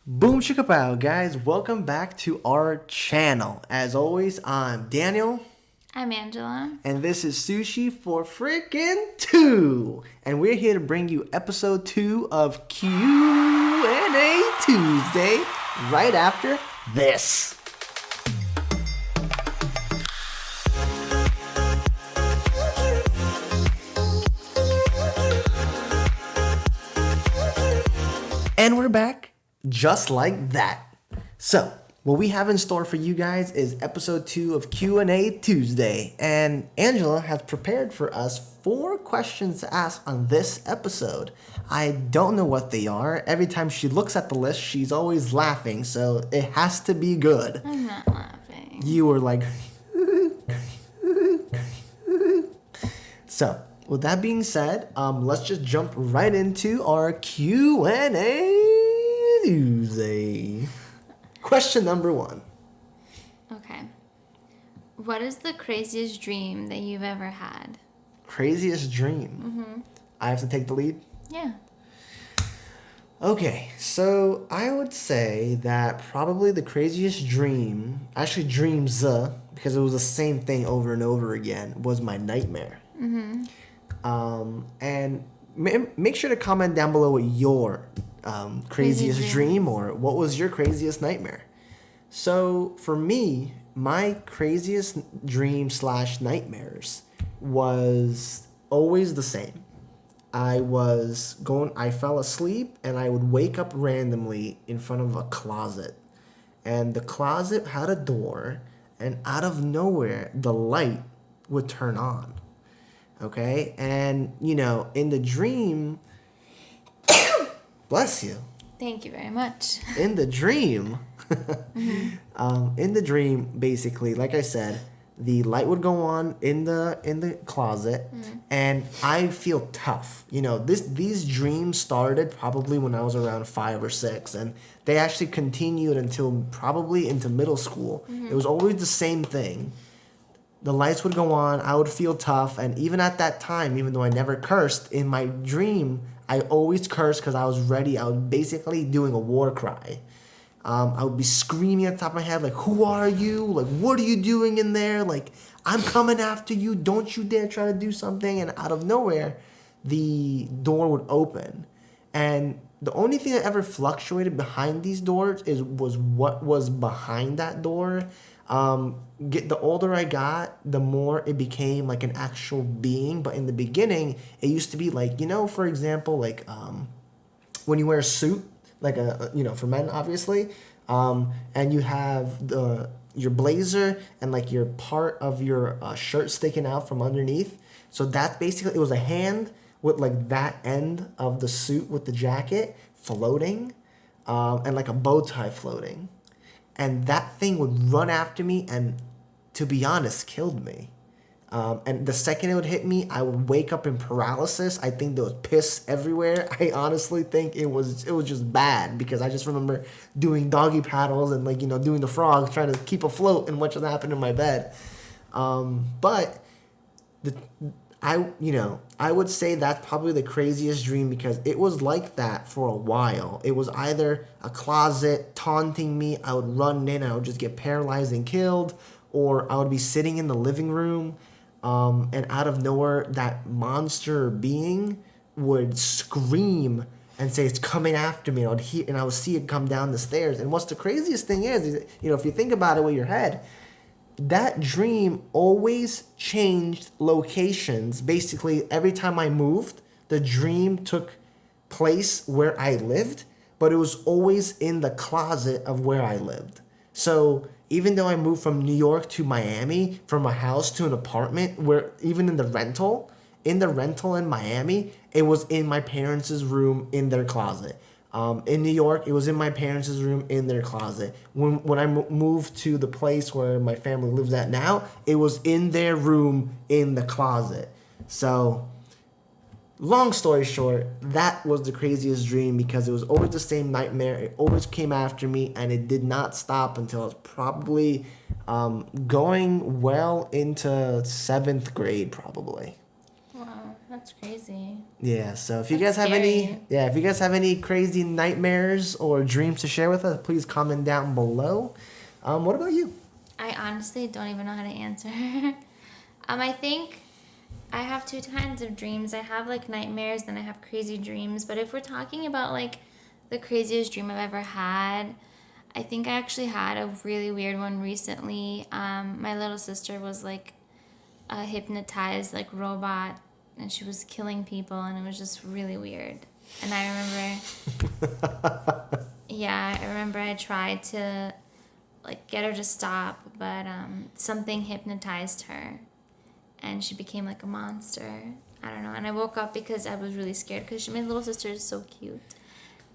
Boom chicka guys, welcome back to our channel. As always, I'm Daniel. I'm Angela. And this is Sushi for freaking 2. And we're here to bring you episode 2 of Q&A Tuesday right after this. And we're back just like that. So, what we have in store for you guys is episode 2 of Q&A Tuesday. And Angela has prepared for us 4 questions to ask on this episode. I don't know what they are. Every time she looks at the list, she's always laughing. So, it has to be good. I'm not laughing. You were like... So, with that being said, let's just jump right into our Q&A Tuesday. Question number 1. Okay. What is the craziest dream that you've ever had? Craziest dream? Mm-hmm. I have to take the lead? Yeah. Okay, so I would say that probably the craziest dream, actually dreams, because it was the same thing over and over again, was my nightmare. Mm-hmm. And make sure to comment down below what your craziest dream or what was your craziest nightmare. So for me, my craziest dream / nightmares was always the same. I fell asleep and I would wake up randomly in front of a closet. And the closet had a door, and out of nowhere, the light would turn on. Okay? And, in the dream, bless you. Thank you very much. In the dream, Mm-hmm. Basically, like I said, the light would go on in the closet, and I feel tough. These dreams started probably when I was around 5 or 6, and they actually continued until probably into middle school. Mm-hmm. It was always the same thing. The lights would go on, I would feel tough, and even at that time, even though I never cursed, in my dream, I always cursed because I was ready. I was basically doing a war cry. I would be screaming at the top of my head, like, who are you? Like, what are you doing in there? Like, I'm coming after you. Don't you dare try to do something. And out of nowhere, the door would open. And the only thing that ever fluctuated behind these doors was what was behind that door. The older I got, the more it became like an actual being. But in the beginning, it used to be like, for example, like when you wear a suit, like for men, obviously, and you have your blazer and like your part of your shirt sticking out from underneath. So that's basically, it was a hand with like that end of the suit with the jacket floating, and like a bow tie floating. And that thing would run after me and, to be honest, killed me. And the second it would hit me, I would wake up in paralysis. I think there was piss everywhere. I honestly think it was just bad, because I just remember doing doggy paddles and doing the frogs, trying to keep afloat, and what just happened in my bed. But I would say that's probably the craziest dream, because it was like that for a while. It was either a closet taunting me, I would run in, I would just get paralyzed and killed, or I would be sitting in the living room, and out of nowhere, that monster being would scream and say it's coming after me, and I would see it come down the stairs. And what's the craziest thing is if you think about it with your head, that dream always changed locations. Basically, every time I moved, the dream took place where I lived, but it was always in the closet of where I lived. So even though I moved from New York to Miami, from a house to an apartment, where even in the rental in Miami, it was in my parents' room in their closet. In New York, it was in my parents' room in their closet. When I moved to the place where my family lives at now, it was in their room in the closet. So, long story short, that was the craziest dream, because it was always the same nightmare. It always came after me, and it did not stop until I was probably going well into 7th grade, probably. Wow, That's crazy. Yeah, so if you guys have any crazy nightmares or dreams to share with us, please comment down below. What about you? I honestly don't even know how to answer. I think I have two kinds of dreams. I have like nightmares, then I have crazy dreams. But if we're talking about like the craziest dream I've ever had, I think I actually had a really weird one recently. My little sister was like a hypnotized like robot, and she was killing people, and it was just really weird. And I remember I tried to like get her to stop, but something hypnotized her, and she became like a monster. I don't know. And I woke up because I was really scared because my little sister is so cute.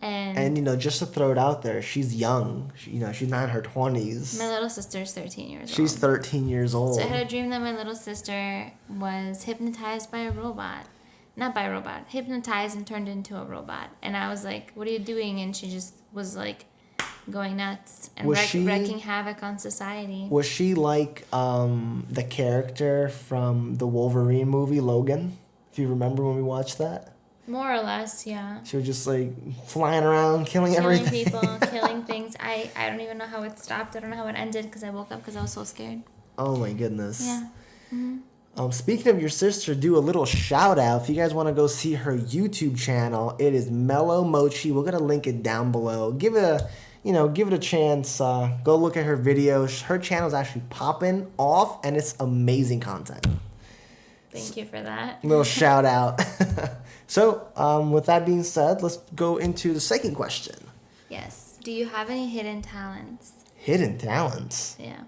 And just to throw it out there, she's young. She's not in her 20s. My little sister is 13 years old. She's 13 years old. So I had a dream that my little sister was hypnotized by a robot. Not by a robot. Hypnotized and turned into a robot. And I was like, what are you doing? And she just was like going nuts and wreaking havoc on society. Was she like the character from the Wolverine movie, Logan? If you remember when we watched that? More or less, yeah. She was just like flying around, killing everything. Killing people, killing things. I don't even know how it stopped. I don't know how it ended because I woke up because I was so scared. Oh my goodness. Yeah. Mm-hmm. Speaking of your sister, do a little shout out. If you guys want to go see her YouTube channel, it is Mellow Mochi. We're gonna link it down below. Give it a chance. Go look at her videos. Her channel is actually popping off, and it's amazing content. Thank you for that. Little shout out. So, with that being said, let's go into the second question. Yes. Do you have any hidden talents? Hidden talents? Yeah.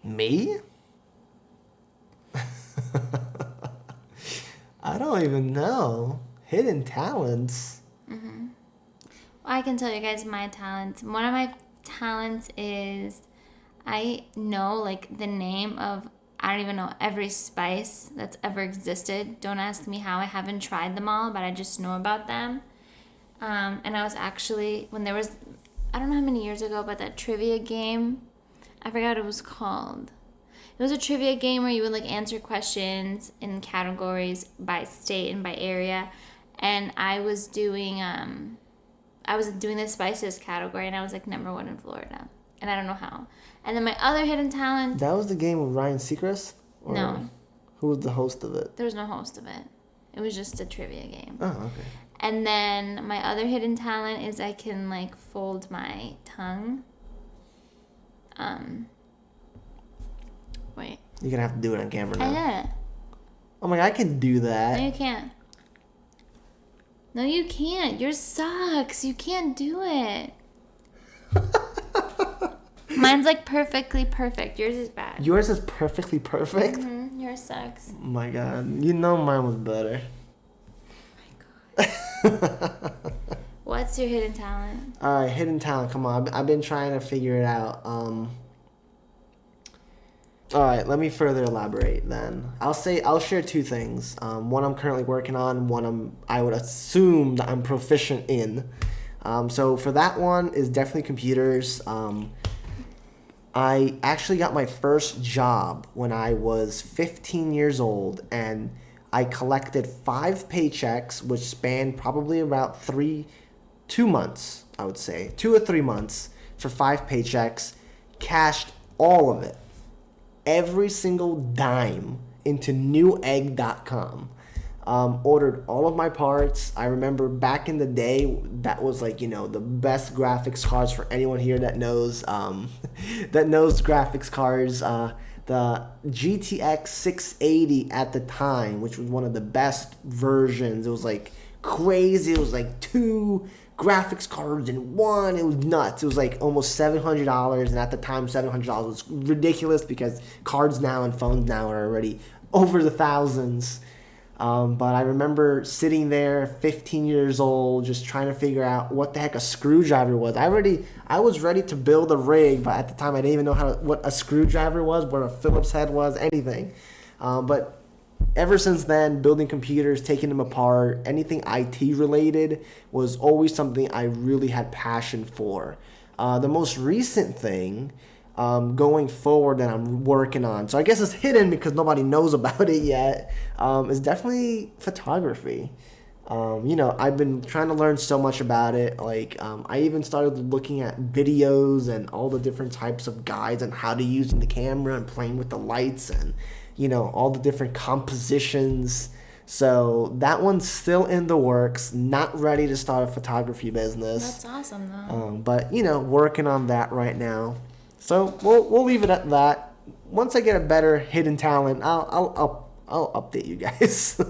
Me? I don't even know. Hidden talents? Mm-hmm. Well, I can tell you guys my talents. One of my talents is I know, like, the name of, I don't even know, every spice that's ever existed. Don't ask me how. I haven't tried them all, but I just know about them. And I was actually, when there was, I don't know how many years ago, but that trivia game, I forgot what it was called. It was a trivia game where you would like answer questions in categories by state and by area. And I was doing the spices category, and I was like #1 in Florida. And I don't know how. And then my other hidden talent. That was the game with Ryan Seacrest? No. Who was the host of it? There was no host of it. It was just a trivia game. Oh, okay. And then my other hidden talent is I can like fold my tongue. Wait. You're gonna have to do it on camera now. I did it. Oh my God, I can do that. No, you can't. No, you can't. Yours sucks. You can't do it. Mine's like perfectly perfect. Yours is bad. Yours is perfectly perfect? Mm-hmm. Yours sucks. Oh my God. You know mine was better. Oh my God. What's your hidden talent? Alright, hidden talent. Come on. I've been trying to figure it out. Alright, let me further elaborate then. I'll share two things. One I'm currently working on, one I would assume that I'm proficient in. So for that one is definitely computers. I actually got my first job when I was 15 years old, and I collected 5 paychecks, which spanned probably about 2 months, I would say. 2 or 3 months for 5 paychecks, cashed all of it, every single dime, into newegg.com. Ordered all of my parts. I remember back in the day, that was like, the best graphics cards for anyone here that knows graphics cards. The GTX 680 at the time, which was one of the best versions. It was like crazy. It was like 2 graphics cards in one. It was nuts. It was like almost $700, and at the time $700 was ridiculous because cards now and phones now are already over the thousands. But I remember sitting there, 15 years old, just trying to figure out what the heck a screwdriver was. I was ready to build a rig, but at the time I didn't even know what a screwdriver was, what a Phillips head was, anything. But ever since then, building computers, taking them apart, anything IT related was always something I really had passion for. The most recent thing going forward that I'm working on. So I guess it's hidden because nobody knows about it yet. Is definitely photography. I've been trying to learn so much about it. Like, I even started looking at videos and all the different types of guides on how to use the camera and playing with the lights and, all the different compositions. So that one's still in the works. Not ready to start a photography business. That's awesome, though. But, working on that right now. So we'll leave it at that. Once I get a better hidden talent, I'll update you guys.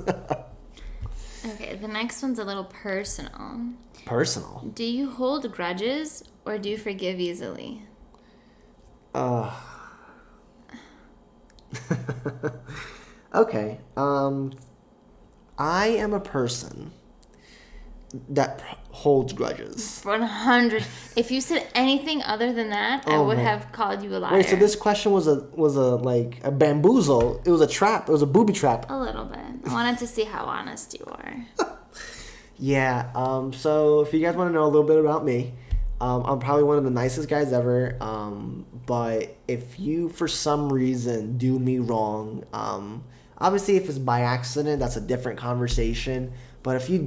Okay, the next one's a little personal. Personal? Do you hold grudges or do you forgive easily? Okay. I am a person that holds grudges. 100. If you said anything other than that, I would have called you a liar. Wait, so this question was a like a bamboozle. It was a trap. It was a booby trap. A little bit. I wanted to see how honest you are. Yeah. So if you guys want to know a little bit about me, I'm probably one of the nicest guys ever. But if you for some reason do me wrong, obviously if it's by accident, that's a different conversation. But if you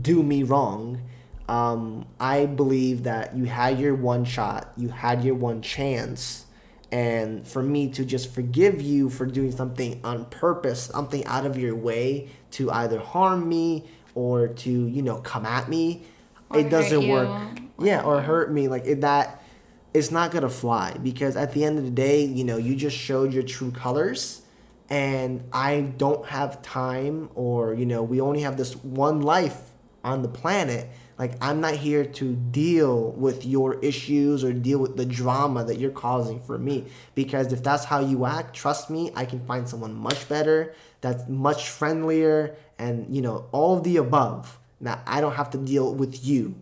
do me wrong, I believe that you had your one shot, you had your one chance, and for me to just forgive you for doing something on purpose, something out of your way to either harm me or to come at me, Or it doesn't hurt you. work. Yeah, or hurt me that. It's not gonna fly because at the end of the day, you just showed your true colors. And I don't have time, or we only have this one life on the planet. Like, I'm not here to deal with your issues or deal with the drama that you're causing for me. Because if that's how you act, trust me, I can find someone much better, that's much friendlier, and all of the above. Now I don't have to deal with you.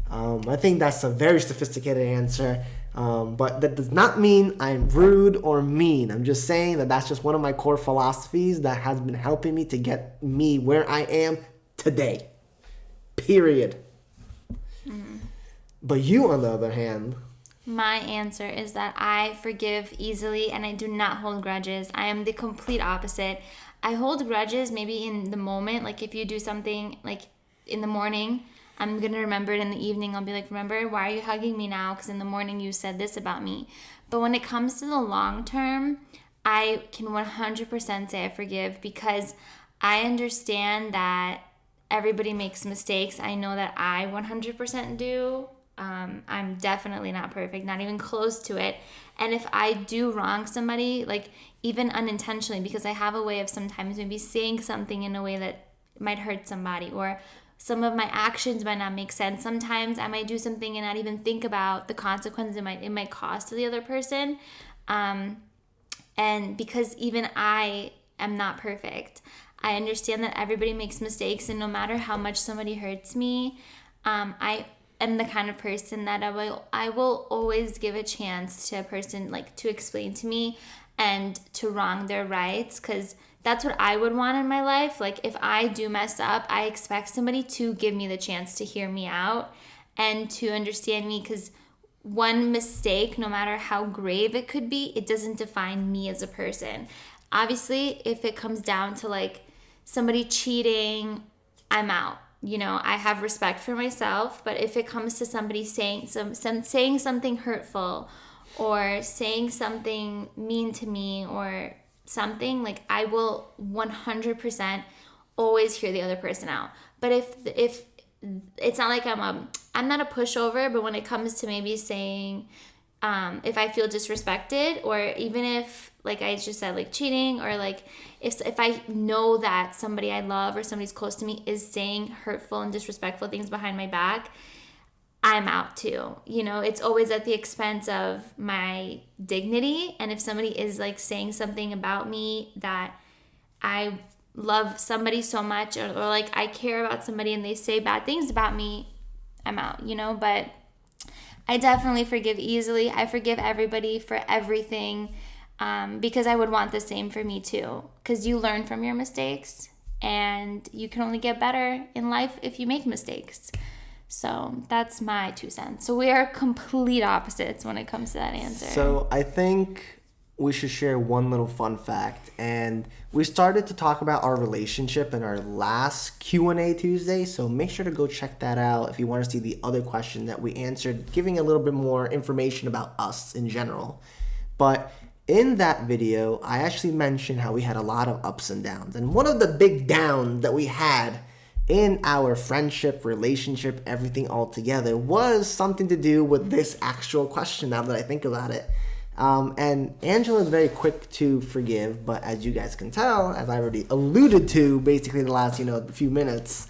I think that's a very sophisticated answer. But that does not mean I'm rude or mean. I'm just saying that that's just one of my core philosophies that has been helping me to get me where I am today. Period. Mm-hmm. But you, on the other hand... My answer is that I forgive easily and I do not hold grudges. I am the complete opposite. I hold grudges maybe in the moment. Like if you do something like in the morning... I'm going to remember it in the evening. I'll be like, remember, why are you hugging me now? Because in the morning you said this about me. But when it comes to the long term, I can 100% say I forgive because I understand that everybody makes mistakes. I know that I 100% do. I'm definitely not perfect, not even close to it. And if I do wrong somebody, like even unintentionally, because I have a way of sometimes maybe saying something in a way that might hurt somebody, or some of my actions might not make sense. Sometimes I might do something and not even think about the consequences it might cause to the other person. And because even I am not perfect, I understand that everybody makes mistakes, and no matter how much somebody hurts me, I am the kind of person that I will always give a chance to a person, like, to explain to me and to wrong their rights, because that's what I would want in my life. Like, if I do mess up, I expect somebody to give me the chance to hear me out and to understand me, because one mistake, no matter how grave it could be, it doesn't define me as a person. Obviously, if it comes down to, like, somebody cheating, I'm out. I have respect for myself, but if it comes to somebody saying something hurtful or saying something mean to me or something, like, I will 100% always hear the other person out. But if it's not like I'm not a pushover, but when it comes to maybe saying if I feel disrespected, or even if, like I just said, like cheating, or like if I know that somebody I love or somebody's close to me is saying hurtful and disrespectful things behind my back, I'm out too. It's always at the expense of my dignity. And if somebody is like saying something about me that I love somebody so much, or like I care about somebody and they say bad things about me, I'm out, but I definitely forgive easily. I forgive everybody for everything, because I would want the same for me too, because you learn from your mistakes and you can only get better in life if you make mistakes. So that's my 2 cents. So we are complete opposites when it comes to that answer. So I think we should share one little fun fact. And we started to talk about our relationship in our last Q&A Tuesday. So make sure to go check that out if you want to see the other question that we answered, giving a little bit more information about us in general. But in that video, I actually mentioned how we had a lot of ups and downs. And one of the big downs that we had in our friendship, relationship, everything all together was something to do with this actual question now that I think about it. And Angela is very quick to forgive, but as you guys can tell, as I already alluded to basically in the last, few minutes,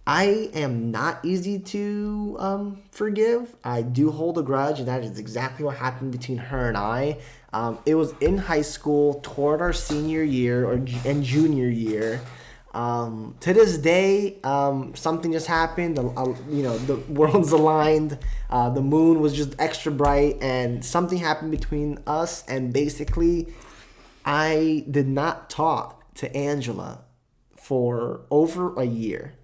I am not easy to forgive. I do hold a grudge, and that is exactly what happened between her and I. It was in high school toward our senior year and junior year. To this day, something just happened. The world's aligned. The moon was just extra bright, and something happened between us. And basically, I did not talk to Angela for over a year.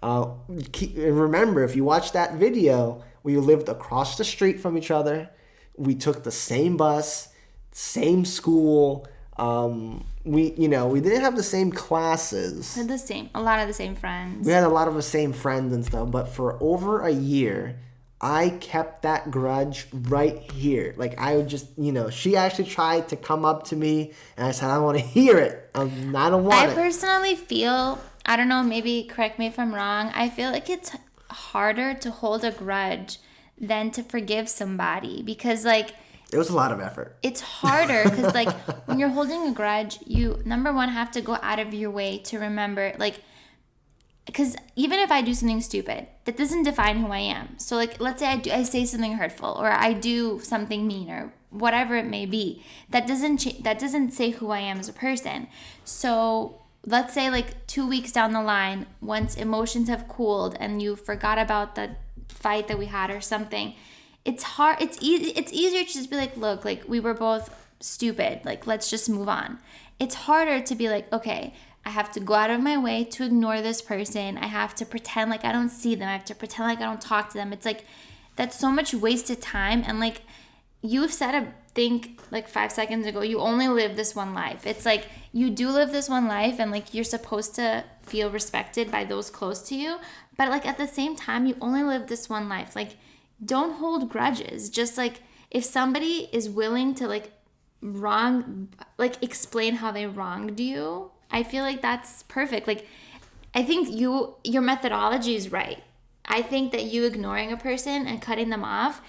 Remember, if you watch that video, we lived across the street from each other. We took the same bus, same school. We didn't have the same classes. A lot of the same friends. We had a lot of the same friends and stuff, but for over a year, I kept that grudge right here. Like, I would just, she actually tried to come up to me, and I said, I don't want to hear it. I don't want it. I personally feel, I don't know, maybe correct me if I'm wrong, I feel like it's harder to hold a grudge than to forgive somebody because, like, it was a lot of effort. It's harder because, like, when you're holding a grudge, you, number one, have to go out of your way to remember, like, because even if I do something stupid, that doesn't define who I am. So, like, let's say I say something hurtful or I do something mean or whatever it may be. That doesn't say who I am as a person. So, let's say, like, 2 weeks down the line, once emotions have cooled and you forgot about the fight that we had or something, it's hard. It's easier to just be like, look, like, we were both stupid. Like, let's just move on. It's harder to be like, okay, I have to go out of my way to ignore this person. I have to pretend like I don't see them. I have to pretend like I don't talk to them. It's like, that's so much wasted time. And, like, you've said a thing like 5 seconds ago, you only live this one life. It's like, you do live this one life, and, like, you're supposed to feel respected by those close to you. But, like, at the same time, you only live this one life. Like, don't hold grudges. Just, like, if somebody is willing to, like, explain how they wronged you, I feel like that's perfect. Like, I think your methodology is right. I think that you ignoring a person and cutting them off,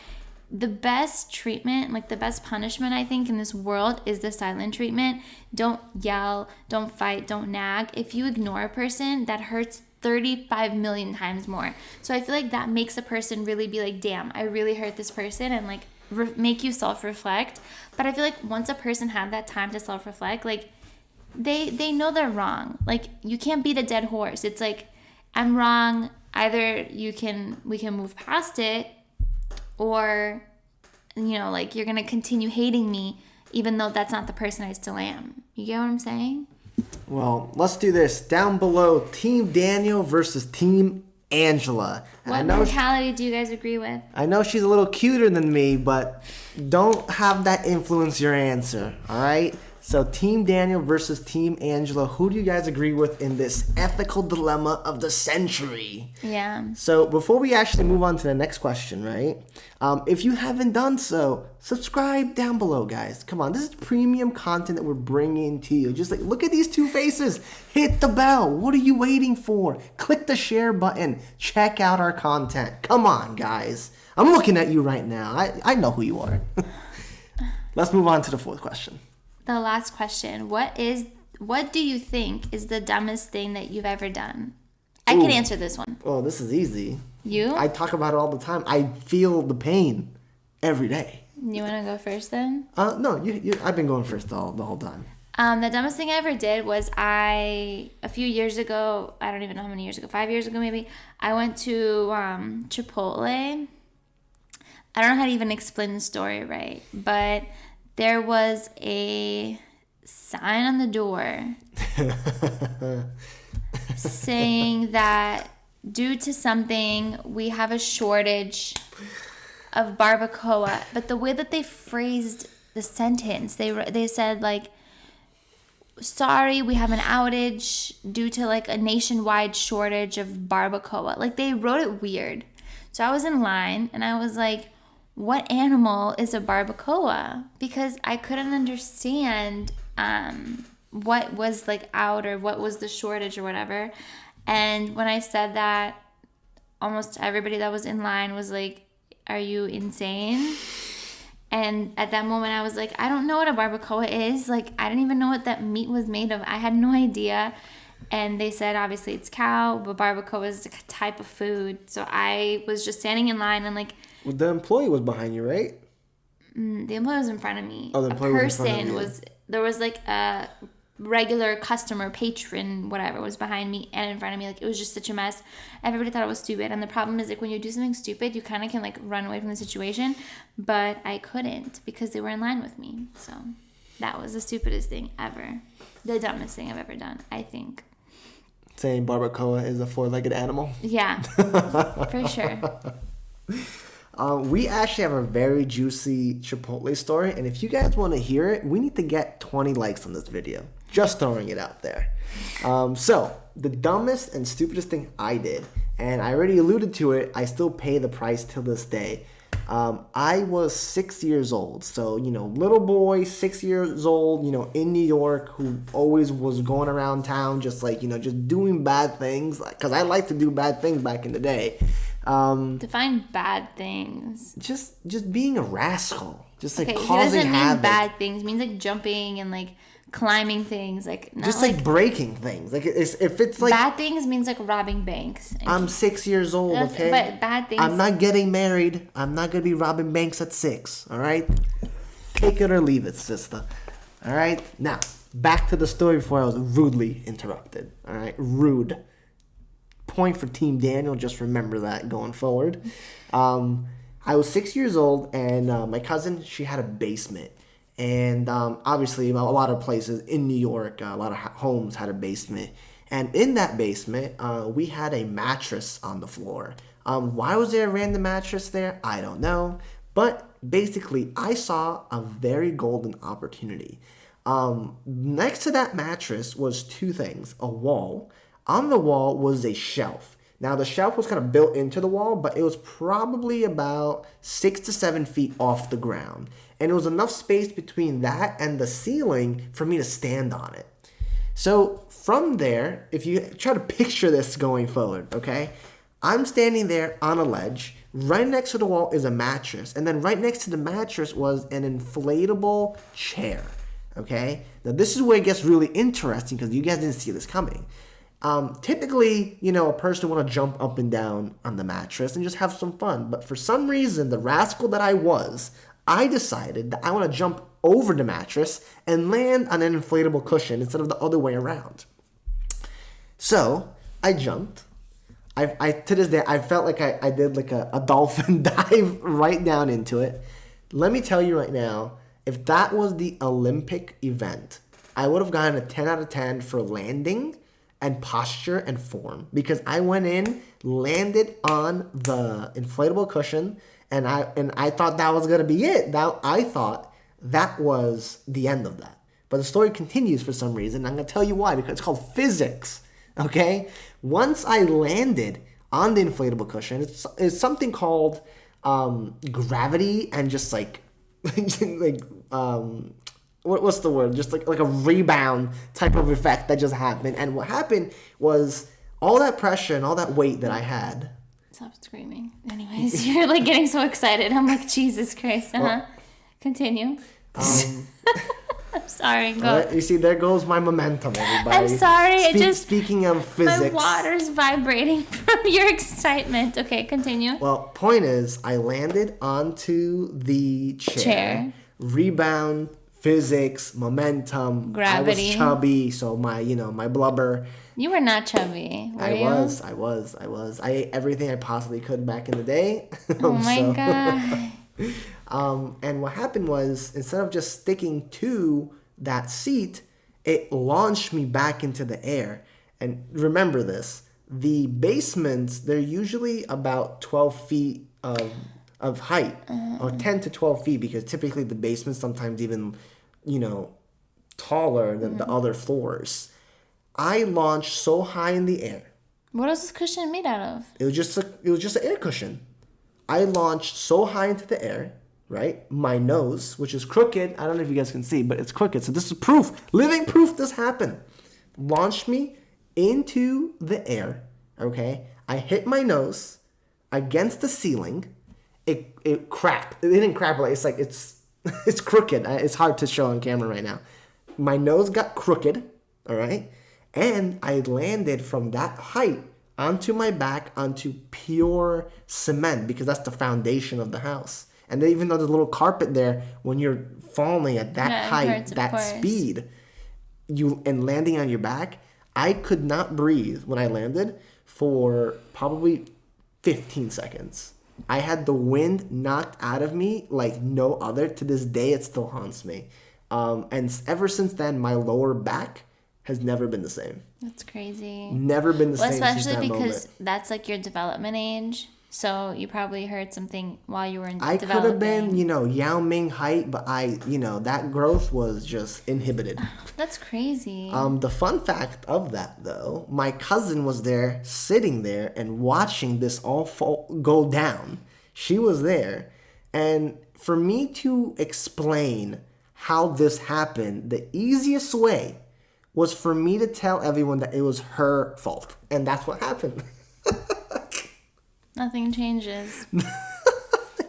the best treatment, like the best punishment, I think, in this world is the silent treatment. Don't yell, don't fight, don't nag. If you ignore a person, that hurts 35 million times more. So I feel like that makes a person really be like, damn, I really hurt this person, and, like, make you self-reflect. But I feel like once a person had that time to self-reflect, like, they know they're wrong. Like, you can't beat a dead horse. It's like, I'm wrong. Either we can move past it, or, like, you're gonna continue hating me even though that's not the person I still am. You get what I'm saying? Well, let's do this. Down below, Team Daniel versus Team Angela. What mentality do you guys agree with? I know she's a little cuter than me, but don't have that influence your answer, all right? So Team Daniel versus Team Angela, who do you guys agree with in this ethical dilemma of the century? Yeah. So before we actually move on to the next question, right? If you haven't done so, subscribe down below, guys. Come on, this is premium content that we're bringing to you. Just like, look at these two faces. Hit the bell. What are you waiting for? Click the share button. Check out our content. Come on, guys. I'm looking at you right now. I know who you are. Let's move on to the fourth question. The last question. What do you think is the dumbest thing that you've ever done? I can answer this one. Oh, this is easy. You? I talk about it all the time. I feel the pain every day. You want to go first then? No, I've been going first the whole time. The dumbest thing I ever did was a few years ago, I don't even know how many years ago, 5 years ago maybe, I went to Chipotle. I don't know how to even explain the story right, but there was a sign on the door saying that due to something, we have a shortage of barbacoa. But the way that they phrased the sentence, they said like, sorry, we have an outage due to like a nationwide shortage of barbacoa. Like they wrote it weird. So I was in line and I was like, what animal is a barbacoa? Because I couldn't understand what was like out or what was the shortage or whatever. And when I said that, almost everybody that was in line was like, are you insane? And at that moment I was like, I don't know what a barbacoa is. Like, I didn't even know what that meat was made of. I had no idea. And they said, obviously it's cow, but barbacoa is a type of food. So I was just standing in line and like... Well, the employee was behind you, right? The employee was in front of me. Oh, the employee was in front of you. There was like a regular customer, patron, whatever, was behind me and in front of me. Like, it was just such a mess. Everybody thought it was stupid. And the problem is, like, when you do something stupid, you kind of can like run away from the situation. But I couldn't because they were in line with me. So that was the stupidest thing ever. The dumbest thing I've ever done, I think. Saying barbacoa is a four-legged animal? Yeah, for sure. We actually have a very juicy Chipotle story, and if you guys want to hear it, we need to get 20 likes on this video. Just throwing it out there. So, the dumbest and stupidest thing I did, and I already alluded to it, I still pay the price till this day. I was 6 years old, so, little boy, 6 years old, in New York, who always was going around town just like, just doing bad things, because I like to do bad things back in the day. Define bad things. Just being a rascal, just like okay, causing havoc. It doesn't mean bad things. It means like jumping and like climbing things, like not just like breaking things. Like if it's like bad things means like robbing banks. I'm 6 years old, okay? But bad things. I'm not getting married. I'm not gonna be robbing banks at 6. All right, take it or leave it, sister. All right. Now back to the story before I was rudely interrupted. All right, rude. Point for Team Daniel. Just remember that going forward. I was 6 years old, and my cousin, she had a basement. And obviously, a lot of places in New York, a lot of homes had a basement. And in that basement, we had a mattress on the floor. Why was there a random mattress there? I don't know. But basically, I saw a very golden opportunity. Next to that mattress was two things. A wall. On the wall was a shelf. Now, the shelf was kind of built into the wall, but it was probably about 6 to 7 feet off the ground. And it was enough space between that and the ceiling for me to stand on it. So from there, if you try to picture this going forward, okay? I'm standing there on a ledge. Right next to the wall is a mattress. And then right next to the mattress was an inflatable chair, okay? Now, this is where it gets really interesting because you guys didn't see this coming. Typically, a person would want to jump up and down on the mattress and just have some fun. But for some reason, the rascal that I was, I decided that I want to jump over the mattress and land on an inflatable cushion instead of the other way around. So I jumped. I to this day, I felt like I did like a dolphin dive right down into it. Let me tell you right now, if that was the Olympic event, I would have gotten a 10 out of 10 for landing and posture and form, because I went in, landed on the inflatable cushion, and I thought that was gonna be it. I thought that was the end of that. But the story continues for some reason. I'm gonna tell you why, because it's called physics. Okay? Once I landed on the inflatable cushion, it's something called gravity and just like what's the word? Just like a rebound type of effect that just happened. And what happened was all that pressure and all that weight that I had. Stop screaming. Anyways, you're like getting so excited. I'm like, Jesus Christ. Well, continue. I'm sorry. Go. You see, there goes my momentum, everybody. I'm sorry. Speaking of physics. My water's vibrating from your excitement. Okay, continue. Well, point is, I landed onto the chair. Rebound. Physics, momentum, gravity. I was chubby, so my blubber. You were not chubby, were you? I was. I ate everything I possibly could back in the day. Oh my God. And what happened was, instead of just sticking to that seat, it launched me back into the air. And remember this, The basements, they're usually about 12 feet of height, or 10 to 12 feet, because typically the basement's sometimes even, taller than the other floors. I launched so high in the air. What is this cushion made out of? It was just an air cushion. I launched so high into the air, right? My nose, which is crooked, I don't know if you guys can see, but it's crooked. So this is proof, living proof this happened. Launched me into the air, okay? I hit my nose against the ceiling. It cracked. It didn't crack, but it's crooked. It's hard to show on camera right now. My nose got crooked, all right? And I landed from that height onto my back onto pure cement, because that's the foundation of the house. And then even though there's a little carpet there, when you're falling at that height, that speed, and landing on your back, I could not breathe when I landed for probably 15 seconds. I had the wind knocked out of me like no other. To this day, it still haunts me. And ever since then, my lower back has never been the same. That's crazy. Never been the same since that moment. Especially because that's like your development age. So you probably heard something while you were in developing. I could have been, Yao Ming height, but that growth was just inhibited. That's crazy. The fun fact of that, though, my cousin was there, sitting there and watching this all go down. She was there. And for me to explain how this happened, the easiest way was for me to tell everyone that it was her fault. And that's what happened. Nothing changes.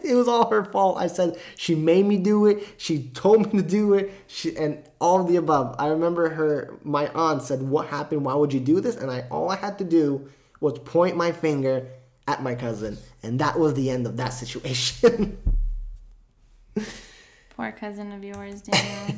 It was all her fault. I said she made me do it. She told me to do it. And all of the above. I remember my aunt said, "What happened? Why would you do this?" And all I had to do was point my finger at my cousin. And that was the end of that situation. Poor cousin of yours, Daniel.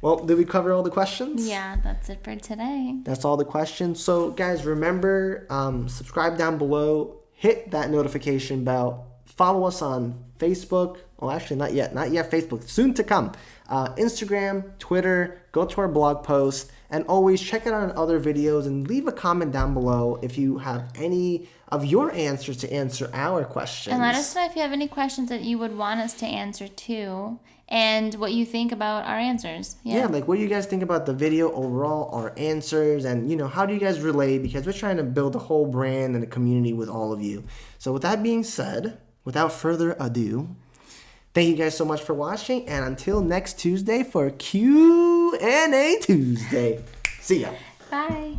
Well, did we cover all the questions? Yeah, that's it for today. That's all the questions. So, guys, remember, subscribe down below. Hit that notification bell. Follow us on Facebook. Oh, actually, not yet. Not yet Facebook. Soon to come. Instagram, Twitter. Go to our blog post. And always check out our other videos and leave a comment down below if you have any of your answers to answer our questions. And let us know if you have any questions that you would want us to answer too, and what you think about our answers. Yeah, like what do you guys think about the video overall, our answers, and how do you guys relate? Because we're trying to build a whole brand and a community with all of you. So with that being said, without further ado, thank you guys so much for watching, and until next Tuesday for Q&A Tuesday. See ya. Bye.